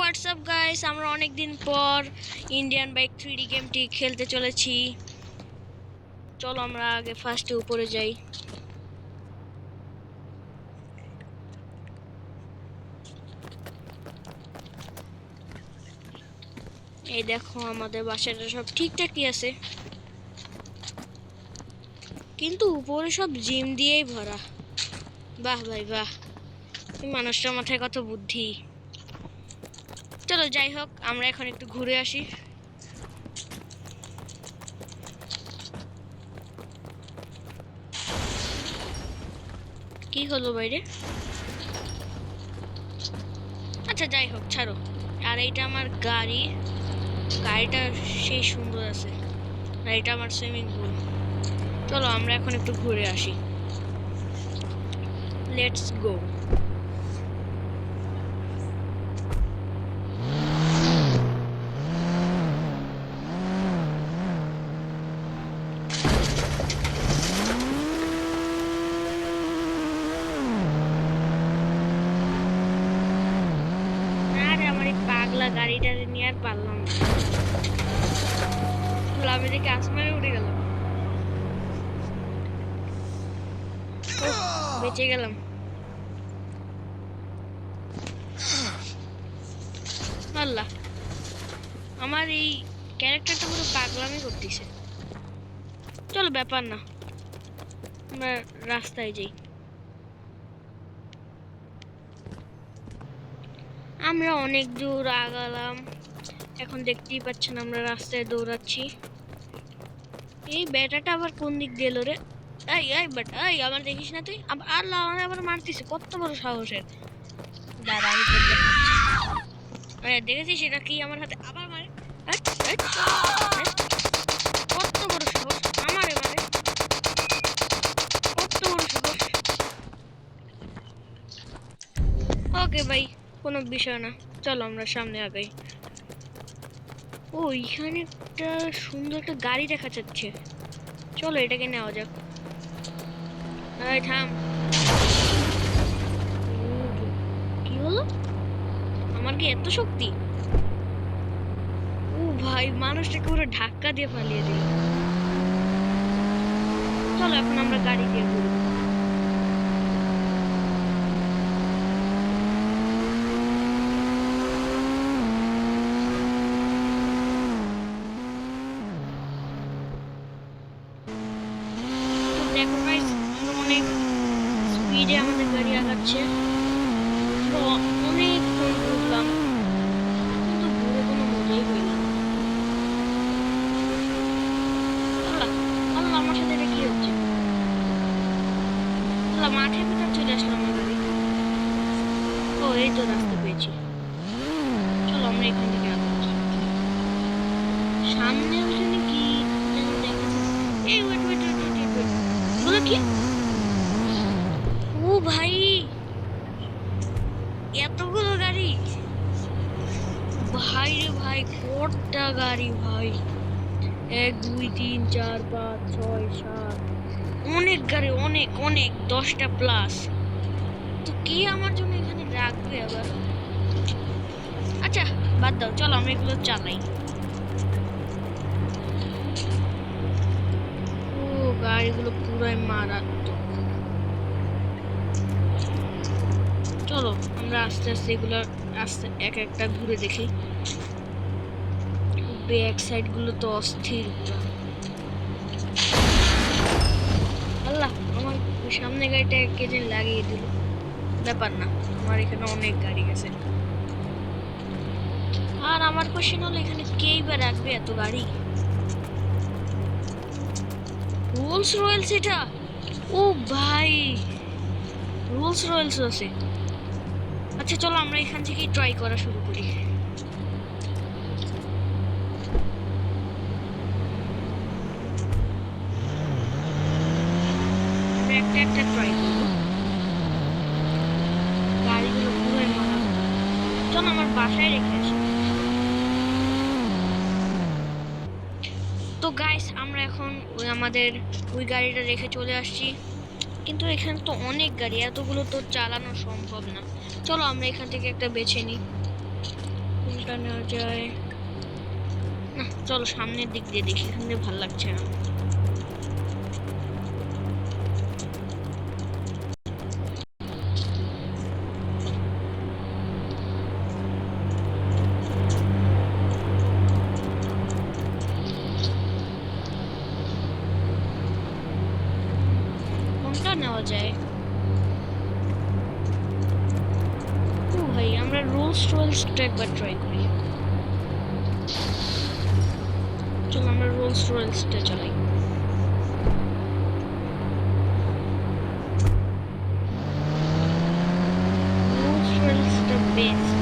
WhatsApp guys, আমরা অনেক দিন পর ইন্ডিয়ান বাইক 3D গেমটি খেলতে চলেছি। চলো আমরা আগে ফার্স্টে উপরে যাই। এই দেখো আমাদের বাসাটা সব ঠিকঠাকই আছে, কিন্তু উপরে সব জিম দিয়েই ভরা। বাহ ভাই বাহ, এই মানুষটার মাথায় কত বুদ্ধি। চলো যাই হোক, আমরা এখন একটু ঘুরে আসি। কি হলো বাইরে? আচ্ছা যাই হোক, ছাড়ো। আর এইটা আমার গাড়ি, গাড়িটা সেই সুন্দর আছে। আর এটা আমার সুইমিং পুল। চলো আমরা এখন একটু ঘুরে আসি। Let's go. আরে আমার এই পাগলা গাড়িটা নিয়ে আর পারলাম না। আমি দেখে আসমানে উঠে গেলাম। বেঁচে গেলাম। আল্লাহ, আমার এই ক্যারেক্টারটা পুরো পাগলামি করতেছে। চলো ব্যাপার না, আমরা রাস্তায় যাই। আমরা অনেক দূর আগালাম, এখন দেখতেই পাচ্ছেন আমরা রাস্তায় দৌড়াচ্ছি। এই বেটাটা আবার কোন দিক দিয়ে এলো রে? এই এই বেটা, এই আমার দেখিস না তুই? আল্লাহ, আমার আবার মারতিছে, কত বড় সাহসের! দাঁড়া আমি তোর দেখাচ্ছি। দেখেছিস এটা কি আমার হাতে আবার মারে? কত বড় সাহস আমারে মারে, কত বড় সাহস! ওকে ভাই, কোনো বিষয় না, চলো আমরা সামনে আগাই। ও, এখানে একটা সুন্দর একটা গাড়ি দেখা যাচ্ছে, চলো এটাকে নেওয়া যাক। এই থাম। কি হলো? আমার কি এত শক্তি? ও ভাই, মানুষটাকে পুরো ধাক্কা দিয়ে পালিয়ে দিল। চলো এখন আমরা গাড়ি দিয়ে ঘুরবো। দেখো গাইস, আমরা অনেক স্পিডে আমাদের গাড়ি আগাচ্ছে। অনেকক্ষণ ঘুরলাম, কিন্তু ঘুরে কোনো মজাই হইল না। আল্লাহ আল্লাহ, আমার সাথে এটা কি হচ্ছে? আল্লাহ, মাঠের ভিতর চলে আসলাম আমার গাড়ি। ও, এই তো রাস্তা পেয়েছি। চলো আমরা এখান থেকে আগাচ্ছি। সামনে ওখানে কি যেন দেখা যাচ্ছে। এই wait wait wait wait wait, বলো কি? ও ভাই, এতগুলো গাড়ি! ভাই রে ভাই, কটা গাড়ি ভাই! 1 2 3 4 5 6 7, অনেক গাড়ি, অনেক অনেক, 10টা প্লাস। তো কি আমার জন্য এখানে রাখবে আবার? আচ্ছা বাদ দাও, চলো আমরা এগুলো চালাই। ও, গাড়িগুলো পুরাই মারাত্মক। চলো আমরা আস্তে আস্তে এগুলো আস্তে এক একটা ঘুরে দেখি। ব্যাক সাইড গুলো তো অস্থির। আল্লাহ, আমার সামনে গাড়িটা কে যেন লাগিয়ে দিল। ব্যাপার না, আমার এখানে অনেক গাড়ি গেছে। আর আমার কোশ্চেন হলো, এখানে কেই বা রাখবে এত গাড়ি? রোলস রয়েলস এটা? ও ভাই, রোলস রয়েলস আছে। আচ্ছা চলো আমরা এখান থেকেই ট্রাই করা শুরু করি। একটা একটা ট্রাই করবো। গাড়িগুলো পুরোই মারা। চলো আমার বাসায় রেখে আসি। তো গাইস, আমরা এখন আমাদের ওই গাড়িটা রেখে চলে আসছি, কিন্তু এখানে তো অনেক গাড়ি, এতগুলো তো চালানো সম্ভব না। চলো আমরা এখান থেকে একটা বেছে নিই। কোনটা নেওয়া যায়? না, চলো সামনের দিক দিয়ে দেখি, এখান দিয়ে ভালো লাগছে না। কোনটা নেওয়া যায়? ও ভাই, আমরা রোলস রয়েলসটা একবার ট্রাই করি। চলো আমরা রোলস রয়েলসটা চালাই। রোলস রয়েলসটা বেস্ট।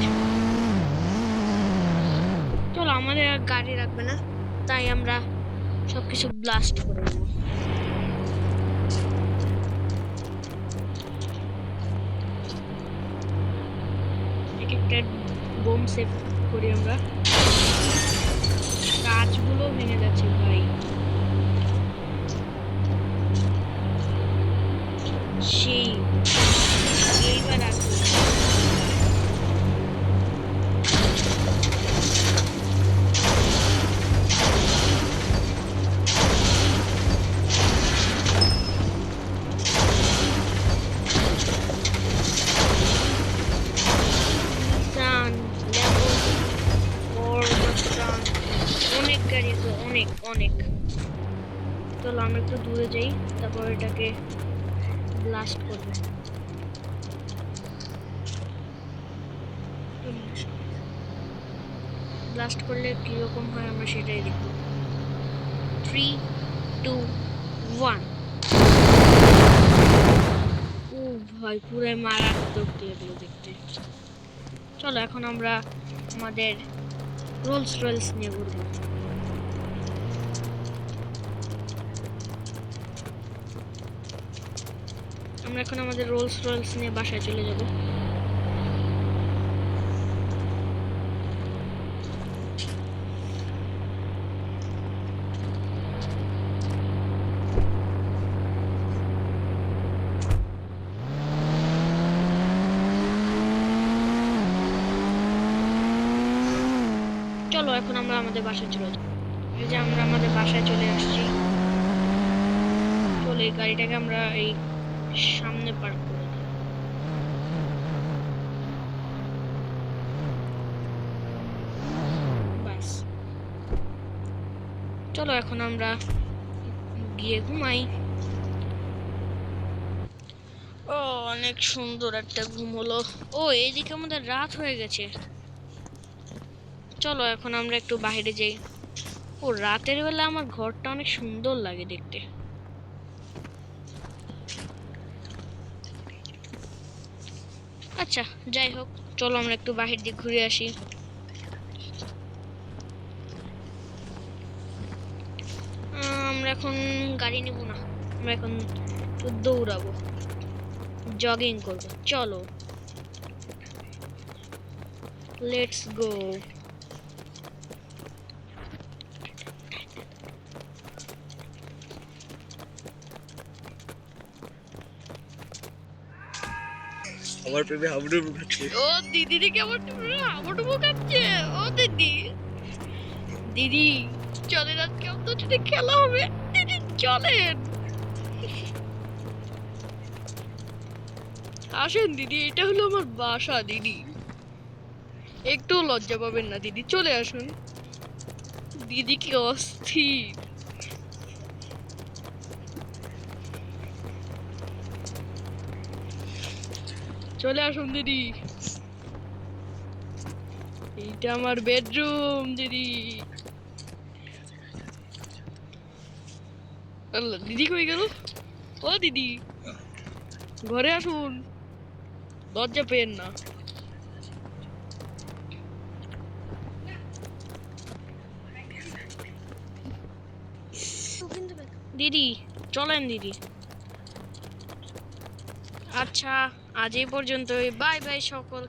চলো, আমাদের আর গাড়ি রাখবে না, তাই আমরা সবকিছু ব্লাস্ট করে দেবো। এক একটা বোম সেভ করি আমরা। কাঁচগুলো ভেঙে যাচ্ছে ভাই। সেই এইবার আসবো। অনেক গাড়ি আছে, অনেক অনেক। চলো আমরা একটু দূরে যাই, তারপর এটাকে ব্লাস্ট করবো। ব্লাস্ট করলে কিরকম হয় আমরা সেটাই দেখবো। 3, 2, 1। ও ভাই, পুরো মারাত্মক লাগলো দেখতে। চলো এখন আমরা আমাদের রোলস রয়েলস নিয়ে ঘুরবো। আমরা এখন আমাদের রোলস রয়েলস নিয়ে বাসায় চলে যাব। চলো এখন আমরা আমাদের বাসায় চলে যাব। এই যে আমরা আমাদের বাসায় চলে আসছি। চলো এই গাড়িটাকে আমরা এই সামনে পার্ক করে দিই। বাস, চলো এখন আমরা গিয়ে ঘুমাই। ও অনেক সুন্দর একটা ঘুম হলো। ও এইদিকে আমাদের রাত হয়ে গেছে। চলো এখন আমরা একটু বাইরে যাই। ও রাতের বেলা আমার ঘরটা অনেক সুন্দর লাগে দেখতে। আচ্ছা যাই হোক, চলো আমরা একটু বাহির দিকে ঘুরে আসি। আমরা এখন গাড়ি নিব না, আমরা এখন একটু দৌড়াবো, জগিং করবো। চলো লেটস গো। আমার প্রেমে হাবুডুবু খাচ্ছে। ও দিদি দিকে আমার হাবুডুবু খাচ্ছে। ও দিদি, দিদি চলেন আজকে আপনার সাথে খেলা হবে। দিদি চলেন, আসেন দিদি, এটা হলো আমার বাসা দিদি, একটু লজ্জা পাবেন না দিদি, চলে আসুন। দিদি কি অস্থির। চলে আসুন দিদি, এইটা আমার বেডরুম দিদি। আল্লাহ, দিদি কই গেল? ও দিদি, ঘরে আসুন, লজ্জা পেয়েন না। দিদি চলেন দিদি। আচ্ছা আজ এই পর্যন্তই, বাই বাই সকল।